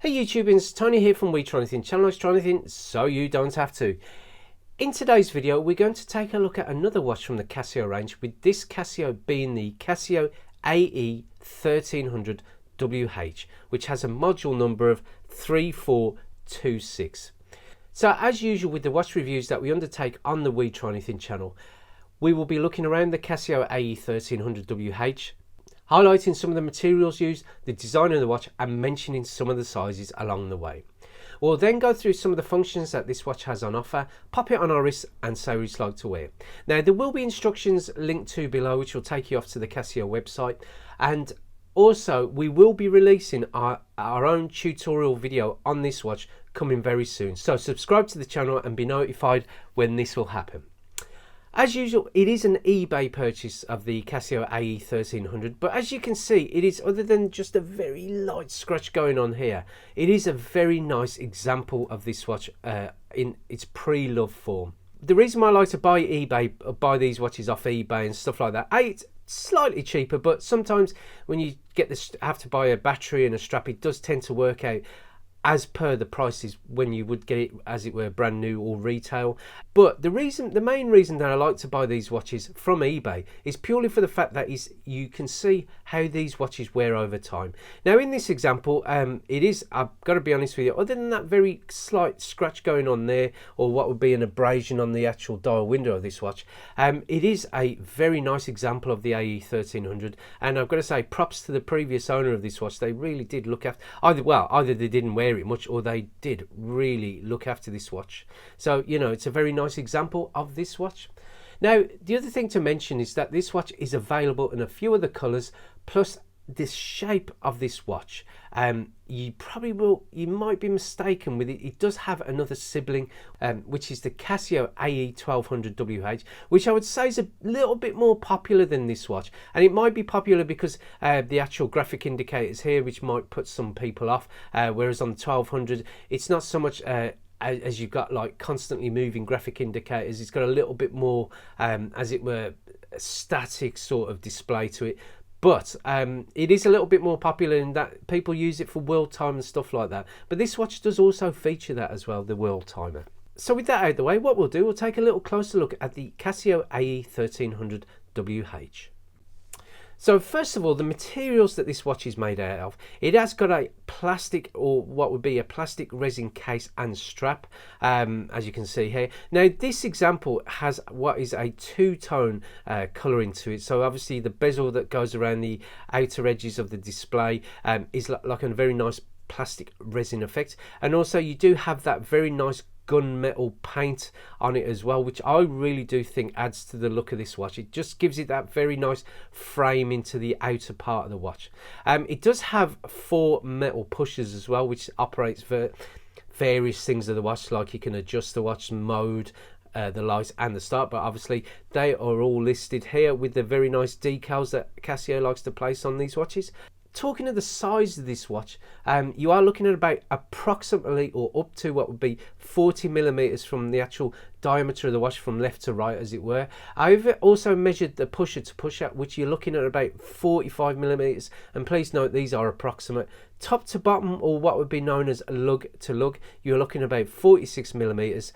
Hey YouTubians, Tony here from We Try Anything. Channel likes try anything so you don't have to. In today's video we're going to take a look at another watch from the Casio range, with this Casio being the Casio AE-1300WH, which has a module number of 3426. So as usual with the watch reviews that we undertake on the We Try Anything channel, we will be looking around the Casio AE-1300WH, highlighting some of the materials used, the design of the watch, and mentioning some of the sizes along the way. We'll then go through some of the functions that this watch has on offer, pop it on our wrist and say what it's like to wear. Now there will be instructions linked to below which will take you off to the Casio website, and also we will be releasing our own tutorial video on this watch coming very soon. So subscribe to the channel and be notified when this will happen. As usual, it is an eBay purchase of the Casio AE1300, but as you can see, it is, other than just a very light scratch going on here, it is a very nice example of this watch in its pre-love form. The reason why I like to buy these watches off eBay and stuff like that, it's slightly cheaper, but sometimes when you have to buy a battery and a strap, it does tend to work out as per the prices when you would get it as it were brand new or retail. But the main reason that I like to buy these watches from eBay is purely for the fact that you can see how these watches wear over time. Now in this example, it is, I've got to be honest with you, other than that very slight scratch going on there, or what would be an abrasion on the actual dial window of this watch, it is a very nice example of the AE1300, and I've got to say props to the previous owner of this watch. They really did look after, either they didn't wear it much or they did really look after this watch. So you know, it's a very nice example of this watch. Now the other thing to mention is that this watch is available in a few other colors, plus this shape of this watch, you might be mistaken with it. It does have another sibling, which is the Casio AE-1200WH, which I would say is a little bit more popular than this watch, and it might be popular because the actual graphic indicators here, which might put some people off, whereas on the 1200 it's not so much as you've got like constantly moving graphic indicators. It's got a little bit more as it were a static sort of display to it. But it is a little bit more popular in that people use it for world time and stuff like that. But this watch does also feature that as well, the world timer. So with that out of the way, what we'll do, we'll take a little closer look at the Casio AE-1300WH. So first of all, the materials that this watch is made out of, it has got a plastic, or what would be a plastic resin case and strap, as you can see here. Now this example has what is a two-tone colouring to it. So obviously the bezel that goes around the outer edges of the display is like a very nice plastic resin effect, and also you do have that very nice gunmetal paint on it as well, which I really do think adds to the look of this watch. It just gives it that very nice frame into the outer part of the watch. It does have 4 metal pushers as well, which operates for various things of the watch, like you can adjust the watch mode, the light and the start, but obviously they are all listed here with the very nice decals that Casio likes to place on these watches. Talking of the size of this watch, you are looking at about approximately, or up to what would be 40mm from the actual diameter of the watch from left to right, as it were. I've also measured the pusher to pusher, which you're looking at about 45mm, and please note these are approximate. Top to bottom, or what would be known as lug to lug, you're looking at about 46mm.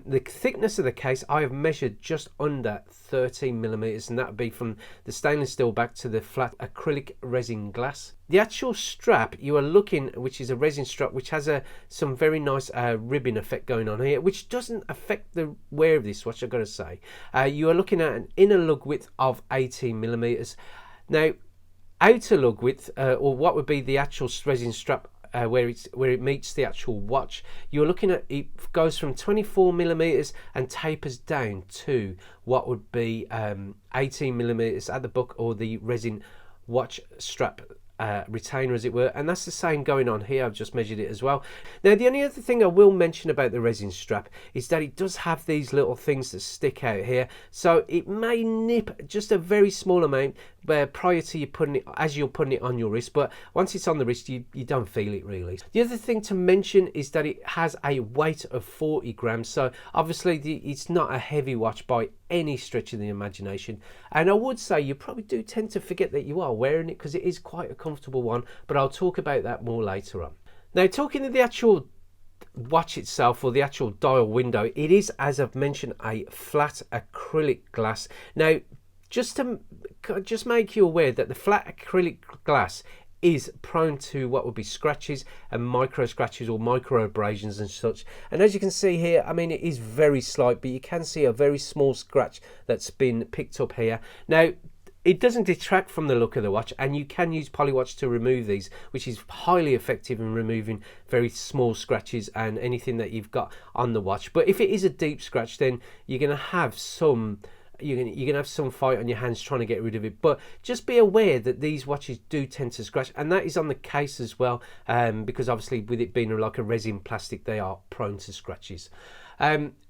The thickness of the case I have measured just under 13mm, and that would be from the stainless steel back to the flat acrylic resin glass. The actual strap you are looking, which is a resin strap, which has some very nice ribbon effect going on here, which doesn't affect the wear of this watch, I've got to say. You are looking at an inner lug width of 18mm. Now outer lug width, or what would be the actual resin strap where it meets the actual watch, you're looking at, it goes from 24mm and tapers down to what would be 18mm at the buck, or the resin watch strap retainer, as it were, and that's the same going on here. I've just measured it as well. Now the only other thing I will mention about the resin strap is that it does have these little things that stick out here, so it may nip just a very small amount prior to you putting it, as you're putting it on your wrist, but once it's on the wrist you don't feel it really. The other thing to mention is that it has a weight of 40 grams, so obviously it's not a heavy watch by any stretch of the imagination, and I would say you probably do tend to forget that you are wearing it because it is quite a comfortable one, but I'll talk about that more later on. Now, talking to the actual watch itself, or the actual dial window, it is, as I've mentioned, a flat acrylic glass. Now, just make you aware that the flat acrylic glass is prone to what would be scratches and micro scratches or micro abrasions and such. And as you can see here, I mean, it is very slight, but you can see a very small scratch that's been picked up here. Now, it doesn't detract from the look of the watch, and you can use Polywatch to remove these, which is highly effective in removing very small scratches and anything that you've got on the watch. But if it is a deep scratch, then you're going to have some fight on your hands trying to get rid of it. But just be aware that these watches do tend to scratch, and that is on the case as well, because obviously with it being like a resin plastic, they are prone to scratches.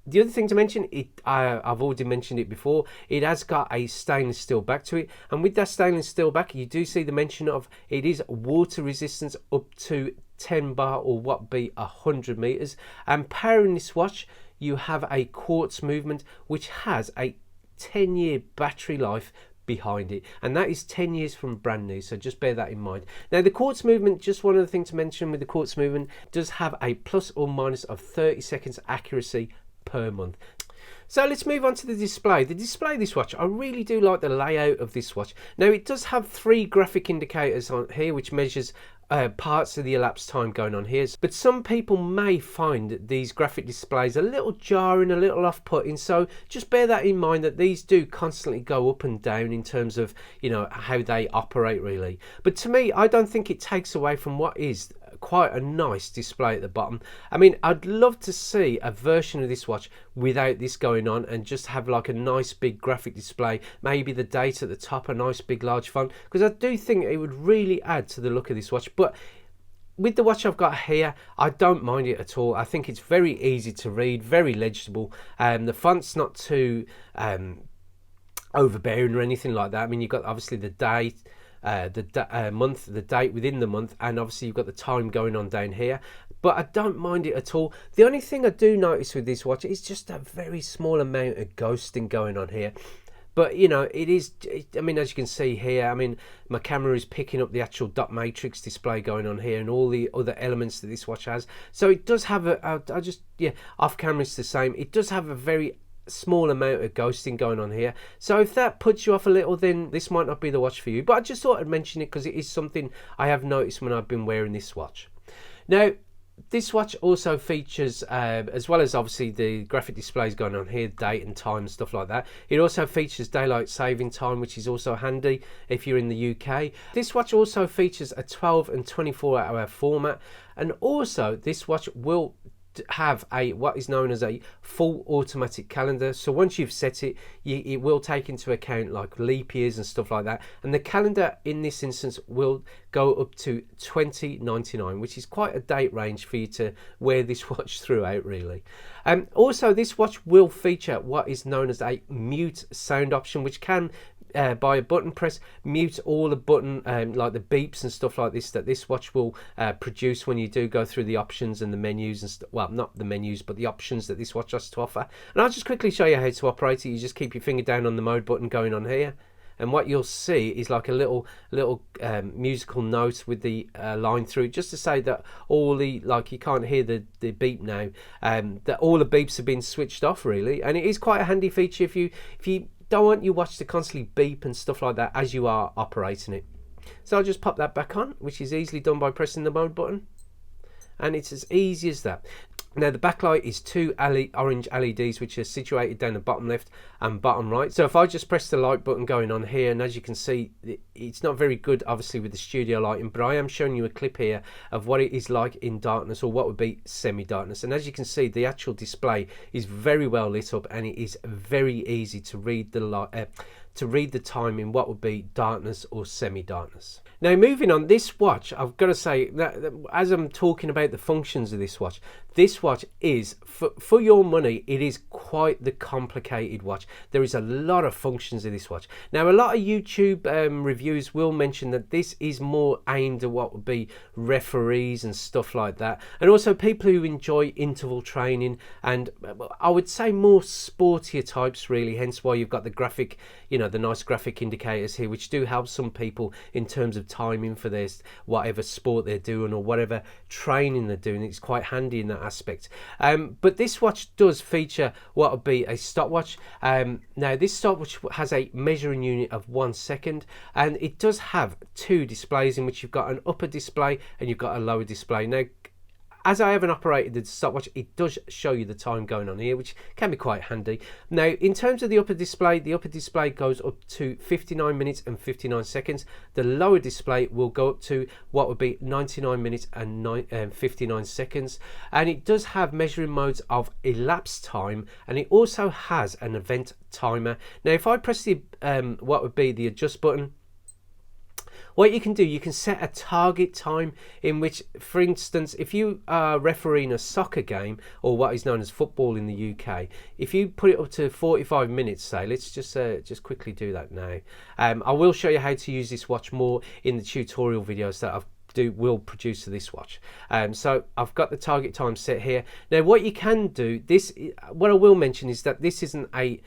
The other thing to mention, I've already mentioned it before, it has got a stainless steel back to it, and with that stainless steel back, you do see the mention of it is water resistance up to 10 bar, or what be 100 meters. And powering this watch, you have a quartz movement which has a 10-year battery life behind it, and that is 10 years from brand new, so just bear that in mind. Now, the quartz movement, just one other thing to mention with the quartz movement, does have a plus or minus of 30 seconds accuracy per month. So let's move on to the display. The display of this watch, I really do like the layout of this watch. Now, it does have 3 graphic indicators on here which measures parts of the elapsed time going on here, but some people may find these graphic displays a little jarring, a little off-putting, so just bear that in mind, that these do constantly go up and down in terms of, you know, how they operate really. But to me, I don't think it takes away from what is quite a nice display at the bottom. I mean, I'd love to see a version of this watch without this going on, and just have like a nice big graphic display, maybe the date at the top, a nice big large font, because I do think it would really add to the look of this watch. But with the watch I've got here, I don't mind it at all. I think it's very easy to read, very legible, and the font's not too overbearing or anything like that. I mean, you've got obviously the date, month, the date within the month, and obviously you've got the time going on down here, but I don't mind it at all. The only thing I do notice with this watch is just a very small amount of ghosting going on here. But you know, I mean, as you can see here, I mean, my camera is picking up the actual dot matrix display going on here and all the other elements that this watch has. So it does have off camera it's the same. It does have a very small amount of ghosting going on here, so if that puts you off a little, then this might not be the watch for you. But I just thought I'd mention it because it is something I have noticed when I've been wearing this watch. Now, this watch also features, as well as obviously the graphic displays going on here, date and time and stuff like that, it also features daylight saving time, which is also handy if you're in the UK. This watch also features a 12 and 24 hour format, and also this watch will have what is known as a full automatic calendar. So once you've set it, it will take into account like leap years and stuff like that, and the calendar in this instance will go up to 2099, which is quite a date range for you to wear this watch throughout really. Also, this watch will feature what is known as a mute sound option, which can by a button press mute all the button like the beeps and stuff like this that this watch will produce when you do go through the options and the menus and well, not the menus, but the options that this watch has to offer. And I'll just quickly show you how to operate it. You just keep your finger down on the mode button going on here, and what you'll see is like a little musical note with the line through, just to say that all the, like, you can't hear the beep now, that all the beeps have been switched off really. And it is quite a handy feature if you don't want your watch to constantly beep and stuff like that as you are operating it. So I'll just pop that back on, which is easily done by pressing the mode button, and it's as easy as that. Now, the backlight is 2 orange LEDs which are situated down the bottom left and bottom right. So if I just press the light button going on here, and as you can see, it's not very good obviously with the studio lighting, but I am showing you a clip here of what it is like in darkness, or what would be semi-darkness. And as you can see, the actual display is very well lit up, and it is very easy to read the light, to read the time in what would be darkness or semi-darkness. Now, moving on, this watch, I've got to say that as I'm talking about the functions of this watch is, for your money, it is quite the complicated watch. There is a lot of functions of this watch. Now, a lot of YouTube reviews will mention that this is more aimed at what would be referees and stuff like that, and also people who enjoy interval training, and I would say more sportier types really, hence why you've got the graphic, you know, know, the nice graphic indicators here, which do help some people in terms of timing for their whatever sport they're doing or whatever training they're doing. It's quite handy in that aspect. But this watch does feature what would be a stopwatch. Now this stopwatch has a measuring unit of 1 second, and it does have two displays in which you've got an upper display and you've got a lower display. Now, as I haven't operated the stopwatch, it does show you the time going on here, which can be quite handy. Now, in terms of the upper display goes up to 59 minutes and 59 seconds. The lower display will go up to what would be 99 minutes and 59 seconds. And it does have measuring modes of elapsed time, and it also has an event timer. Now, if I press the what would be the adjust button, what you can do, you can set a target time in which, for instance, if you are refereeing a soccer game or what is known as football in the UK, if you put it up to 45 minutes, say, let's just quickly do that now. I will show you how to use this watch more in the tutorial videos that will produce to this watch. So I've got the target time set here. Now, what you can do, what I will mention is that this isn't the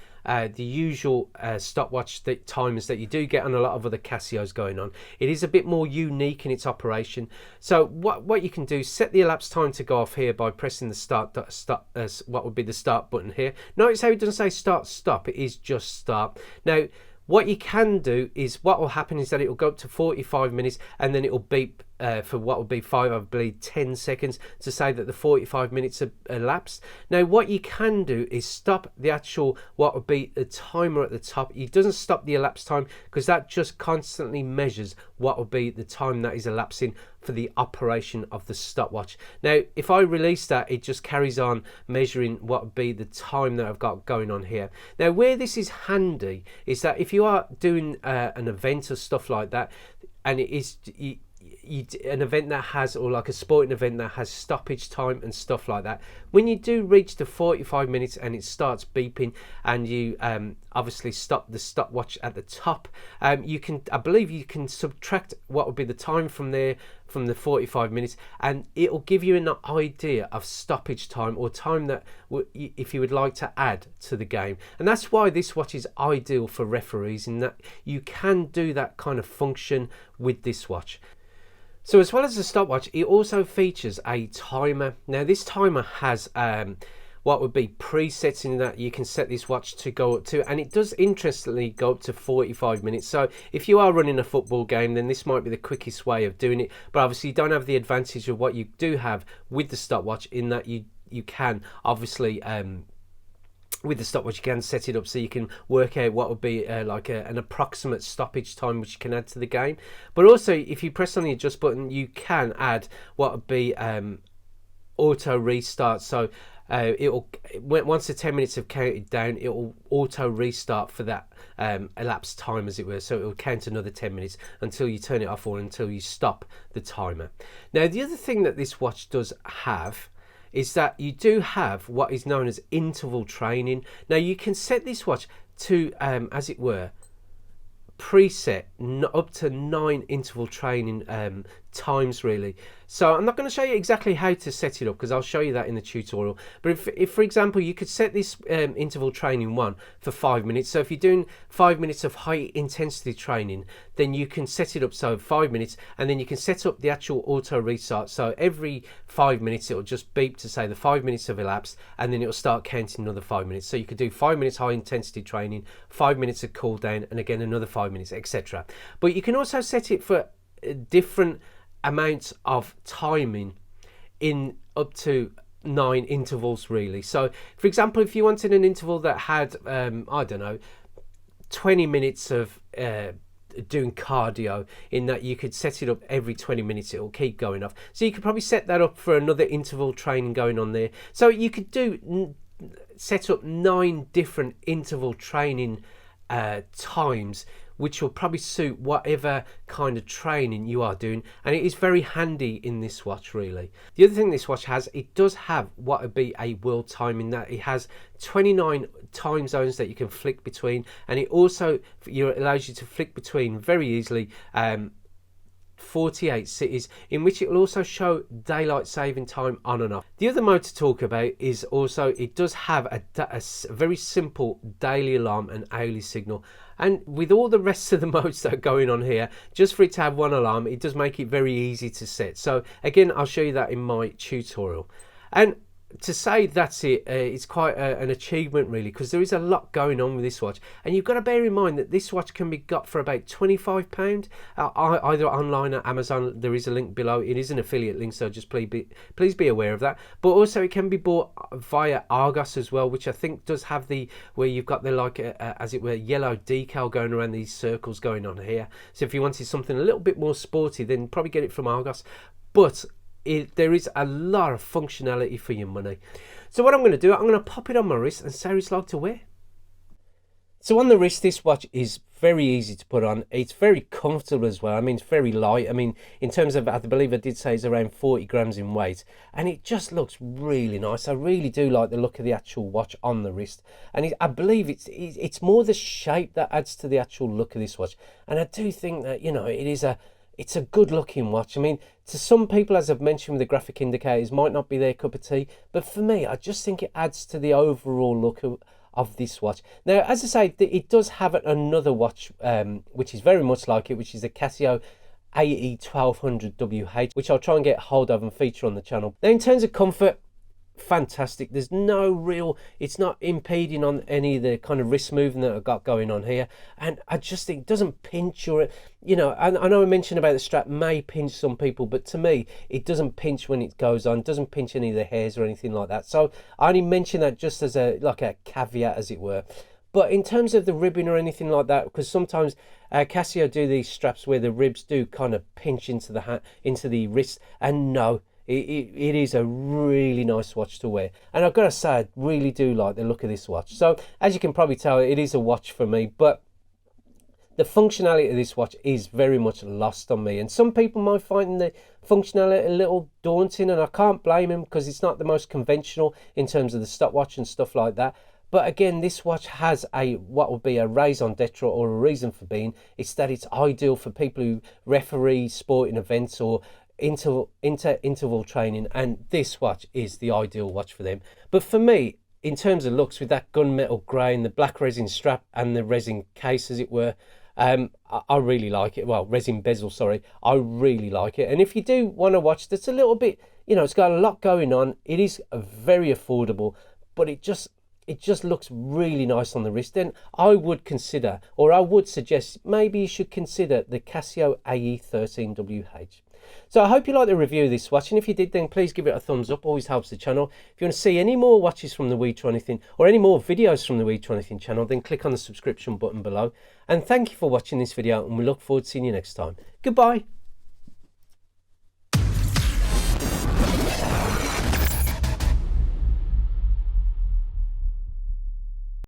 usual stopwatch timers that you do get on a lot of other Casios going on. It is a bit more unique in its operation. So what you can do, set the elapsed time to go off here by pressing the what would be the start button here. Notice how it doesn't say start stop, it is just start. Now, what you can do is, what will happen is that it will go up to 45 minutes and then it will beep for what will be 10 seconds to say that the 45 minutes have elapsed. Now, what you can do is stop the actual, what would be the timer at the top. It doesn't stop the elapsed time because that just constantly measures what would be the time that is elapsing for the operation of the stopwatch. Now, if I release that, it just carries on measuring what would be the time that I've got going on here. Now, where this is handy is that if you are doing an event or stuff like that, and it is an event that has, or like a sporting event that has stoppage time and stuff like that, when you do reach the 45 minutes and it starts beeping and you obviously stop the stopwatch at the top, I believe you can subtract what would be the time from there, from the 45 minutes, and it will give you an idea of stoppage time or time that if you would like to add to the game. And that's why this watch is ideal for referees, in that you can do that kind of function with this watch. So as well as the stopwatch, it also features a timer. Now, this timer has what would be presets in that you can set this watch to go up to, and it does interestingly go up to 45 minutes. So if you are running a football game, then this might be the quickest way of doing it, but obviously you don't have the advantage of what you do have with the stopwatch, in that you can obviously with the stopwatch you can set it up so you can work out what would be an approximate stoppage time which you can add to the game. But also, if you press on the adjust button, you can add what would be auto restart. So once the 10 minutes have counted down, it will auto restart for that elapsed time, as it were. So it will count another 10 minutes until you turn it off or until you stop the timer. Now, the other thing that this watch does have is that you do have what is known as interval training. Now, you can set this watch to, as it were, preset up to 9 interval training times, really. So I'm not going to show you exactly how to set it up because I'll show you that in the tutorial. But if for example, you could set this interval training 1 for 5 minutes. So if you're doing 5 minutes of high intensity training, then you can set it up so 5 minutes, and then you can set up the actual auto restart. So every 5 minutes, it'll just beep to say the 5 minutes have elapsed, and then it'll start counting another 5 minutes. So you could do 5 minutes high intensity training, 5 minutes of cool down, and again another 5 minutes, etc. But you can also set it for different amounts of timing in up to 9 intervals, really. So for example, if you wanted an interval that had I don't know, 20 minutes of doing cardio, in that you could set it up every 20 minutes, it will keep going off. So you could probably set that up for another interval training going on there. So you could set up 9 different interval training times, which will probably suit whatever kind of training you are doing, and it is very handy in this watch, really. The other thing this watch has, it does have what would be a world time, in that it has 29 time zones that you can flick between, and it also allows you to flick between very easily 48 cities, in which it will also show daylight saving time on and off. The other mode to talk about is also it does have a very simple daily alarm and hourly signal. And with all the rest of the modes that are going on here, just for it to have one alarm, it does make it very easy to set. So again, I'll show you that in my tutorial. And to say that's it, it's quite an achievement really, because there is a lot going on with this watch, and you've got to bear in mind that this watch can be got for about £25 either online or Amazon. There is a link below. It is an affiliate link, so just please be aware of that. But also it can be bought via Argos as well, which I think does have the where you've got the like as it were yellow decal going around these circles going on here. So if you wanted something a little bit more sporty, then probably get it from Argos. But there is a lot of functionality for your money. So what I'm going to do, I'm going to pop it on my wrist and see how it's like to wear. So on the wrist, this watch is very easy to put on. It's very comfortable as well. I mean, it's very light. I mean, in terms of, I believe I did say it's around 40 grams in weight, and it just looks really nice. I really do like the look of the actual watch on the wrist, and I believe it's more the shape that adds to the actual look of this watch. And I do think that, you know, it's a good looking watch. I mean, to some people, as I've mentioned with the graphic indicators, might not be their cup of tea, but for me, I just think it adds to the overall look of this watch. Now, as I say, it does have another watch which is very much like it, which is the Casio AE-1300WH, which I'll try and get hold of and feature on the channel. Now, in terms of comfort, fantastic. There's no real, it's not impeding on any of the kind of wrist movement that I've got going on here, and I just think it doesn't pinch, or, you know, I know I mentioned about the strap may pinch some people, but to me it doesn't pinch when it goes on. It doesn't pinch any of the hairs or anything like that. So I only mention that just as a like a caveat, as it were. But in terms of the ribbing or anything like that, because sometimes Casio do these straps where the ribs do kind of pinch into the wrist, and no, it is a really nice watch to wear. And I've got to say, I really do like the look of this watch. So as you can probably tell, it is a watch for me, but the functionality of this watch is very much lost on me. And some people might find the functionality a little daunting, and I can't blame them, because it's not the most conventional in terms of the stopwatch and stuff like that. But again, this watch has what would be a raison d'etre, or a reason for being. It's that it's ideal for people who referee sporting events or interval training, and this watch is the ideal watch for them. But for me, in terms of looks, with that gunmetal grey and the black resin strap and the resin case, as it were, I really like it. Well, resin bezel, sorry. I really like it. And if you do want to watch that's a little bit, you know, it's got a lot going on, it is very affordable, but it just looks really nice on the wrist, then I would consider, or I would suggest, maybe you should consider the Casio AE-1300WH. So I hope you liked the review of this watch, and if you did, then please give it a thumbs up. Always helps the channel. If you want to see any more watches from the We Try Anything, or any more videos from the We Try Anything channel, then click on the subscription button below. And thank you for watching this video, and we look forward to seeing you next time. Goodbye.